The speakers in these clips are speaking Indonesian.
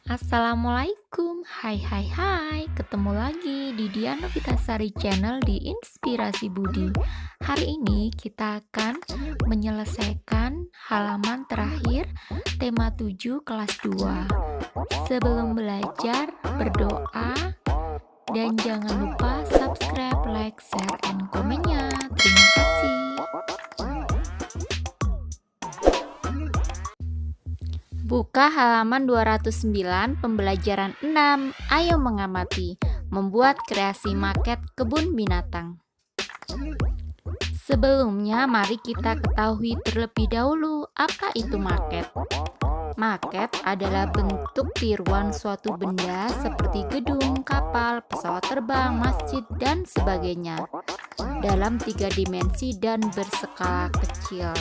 Assalamualaikum, hai, ketemu lagi di Diana Vitasari Channel di Inspirasi Budi. Hari ini kita akan menyelesaikan halaman terakhir tema 7 kelas 2. Sebelum belajar, berdoa, dan jangan lupa subscribe, like, share, and komennya. Terima kasih. Buka halaman 209 pembelajaran 6. Ayo mengamati, membuat kreasi maket kebun binatang. Sebelumnya mari kita ketahui terlebih dahulu apa itu maket. Maket adalah bentuk tiruan suatu benda seperti gedung, kapal, pesawat terbang, masjid, dan sebagainya dalam 3 dimensi dan berskala kecil.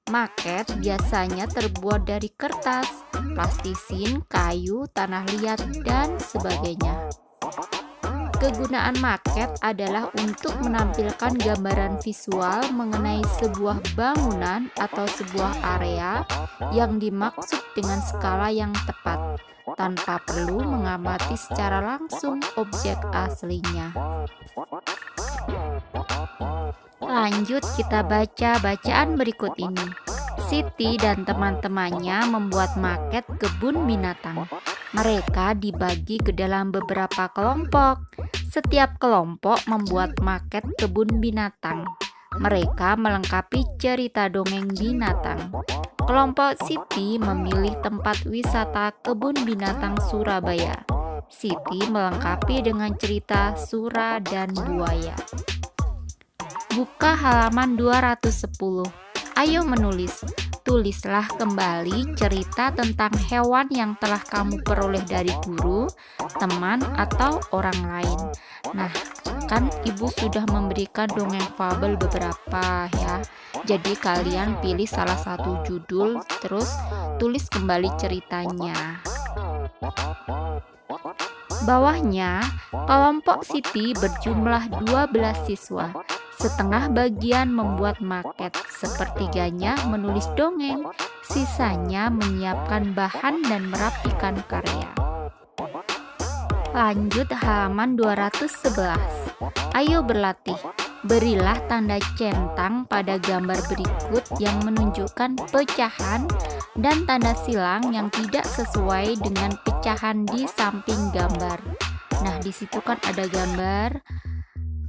Maket biasanya terbuat dari kertas, plastisin, kayu, tanah liat, dan sebagainya. Kegunaan maket adalah untuk menampilkan gambaran visual mengenai sebuah bangunan atau sebuah area yang dimaksud dengan skala yang tepat, tanpa perlu mengamati secara langsung objek aslinya. Lanjut kita baca bacaan berikut ini. Siti dan teman-temannya membuat maket kebun binatang. Mereka dibagi ke dalam beberapa kelompok. Setiap kelompok membuat maket kebun binatang. Mereka melengkapi cerita dongeng binatang. Kelompok Siti memilih tempat wisata kebun binatang Surabaya. Siti melengkapi dengan cerita Sura dan Buaya. Buka halaman 210. Ayo menulis. Tulislah kembali cerita tentang hewan yang telah kamu peroleh dari guru, teman, atau orang lain. Nah, kan ibu sudah memberikan dongeng fabel beberapa ya. Jadi kalian pilih salah satu judul, terus tulis kembali ceritanya. Bawahnya, kelompok Siti berjumlah 12 siswa. Setengah bagian membuat maket, sepertiganya menulis dongeng, sisanya menyiapkan bahan dan merapikan karya. Lanjut halaman 211. Ayo berlatih. Berilah tanda centang pada gambar berikut yang menunjukkan pecahan dan tanda silang yang tidak sesuai dengan pecahan di samping gambar. Nah, di situ kan ada gambar,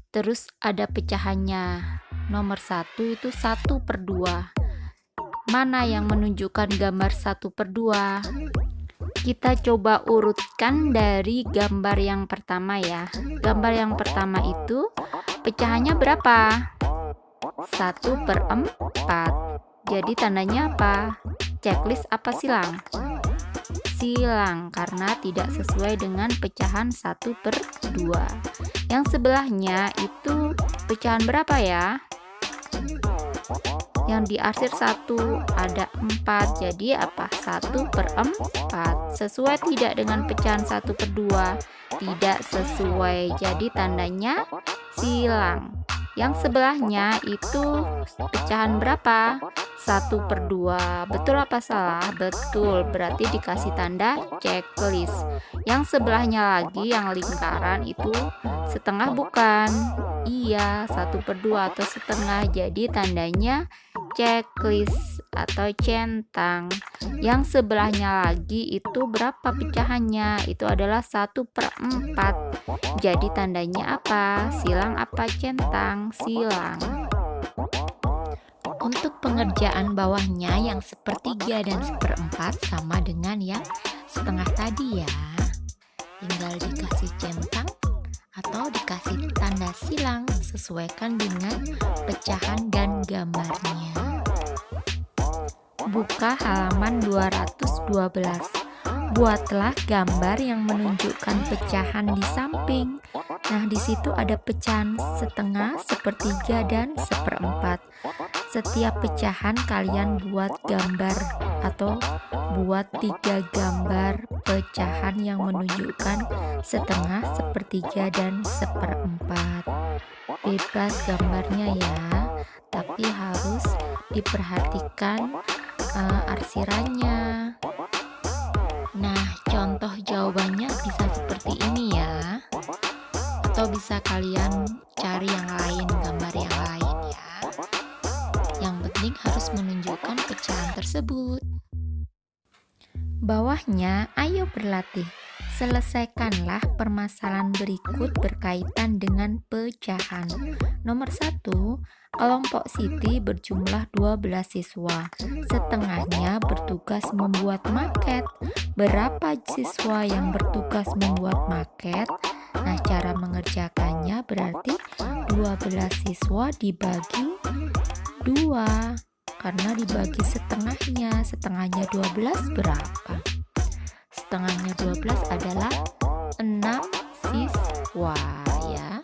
terus ada pecahannya. Nomor 1 itu 1/2. Mana yang menunjukkan gambar 1/2? Kita coba urutkan dari gambar yang pertama ya. Gambar yang pertama itu pecahannya berapa? 1/4. Jadi tandanya apa? Checklist apa silang? Silang, karena tidak sesuai dengan pecahan 1/2. Yang sebelahnya itu pecahan berapa ya? Yang diarsir 1, ada 4, jadi apa? 1/4. Sesuai tidak dengan pecahan 1/2? Tidak sesuai, jadi tandanya silang. Yang sebelahnya itu pecahan berapa? 1/2. Betul apa salah? Betul, berarti dikasih tanda checklist. Yang sebelahnya lagi yang lingkaran itu setengah bukan? Iya, 1/2 atau setengah, jadi tandanya checklist atau centang. Yang sebelahnya lagi itu berapa pecahannya? Itu adalah 1/4. Jadi tandanya apa? Silang apa centang? Silang. Untuk pengerjaan bawahnya yang 1/3 dan 1/4 sama dengan yang setengah tadi ya. Tinggal dikasih centang atau dikasih tanda silang, sesuaikan dengan pecahan dan gambarnya. Buka halaman 212. Buatlah gambar yang menunjukkan pecahan di samping. Nah, di situ ada pecahan setengah, 1/3, dan 1/4. Setiap pecahan kalian buat gambar atau buat 3 gambar pecahan yang menunjukkan setengah, 1/3, dan 1/4. Bebas gambarnya ya, tapi harus diperhatikan arsirannya. Nah, contoh jawabannya bisa seperti ini ya. Atau bisa kalian cari yang lain, gambar yang lain ya. Yang penting harus menunjukkan pecahan tersebut. Bawahnya, ayo berlatih. Selesaikanlah permasalahan berikut berkaitan dengan pecahan. Nomor 1, kelompok Siti berjumlah 12 siswa. Setengahnya bertugas membuat maket. Berapa siswa yang bertugas membuat maket? Nah, cara mengerjakannya berarti 12 siswa dibagi 2. Karena dibagi setengahnya 12 berapa? Setengahnya 12 adalah 6 siswa ya.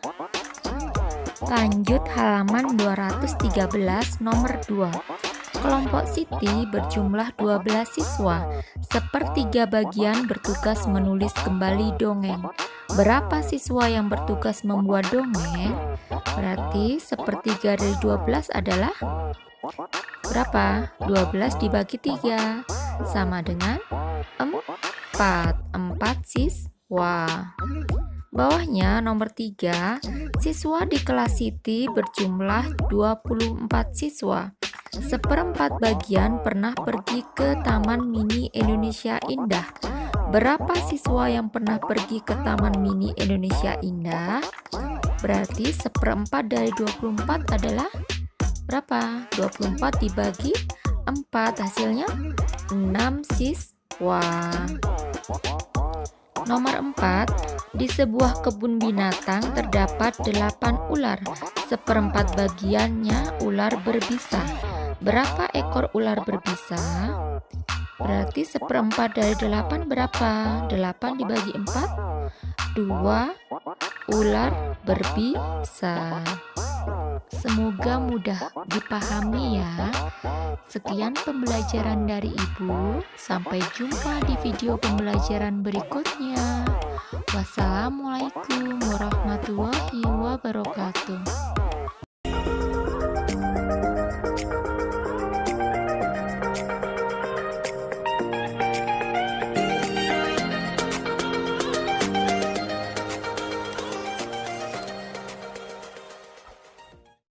Lanjut halaman 213 nomor 2. Kelompok Siti berjumlah 12 siswa. Sepertiga bagian bertugas menulis kembali dongeng. Berapa siswa yang bertugas membuat dongeng? Berarti sepertiga dari 12 adalah berapa? 12 dibagi 3 sama dengan 4 siswa. Bawahnya nomor 3, siswa di kelas Siti berjumlah 24 siswa. Seperempat bagian pernah pergi ke Taman Mini Indonesia Indah. Berapa siswa yang pernah pergi ke Taman Mini Indonesia Indah? Berarti seperempat dari 24 adalah berapa? 24 dibagi 4, hasilnya 6 siswa. Nomor 4, di sebuah kebun binatang terdapat 8 ular. Seperempat bagiannya ular berbisa. Berapa ekor ular berbisa? Berarti seperempat dari 8 berapa? 8 dibagi 4, 2 ular berbisa. Semoga mudah dipahami ya. Sekian pembelajaran dari Ibu. Sampai jumpa di video pembelajaran berikutnya. Wassalamualaikum warahmatullahi wabarakatuh.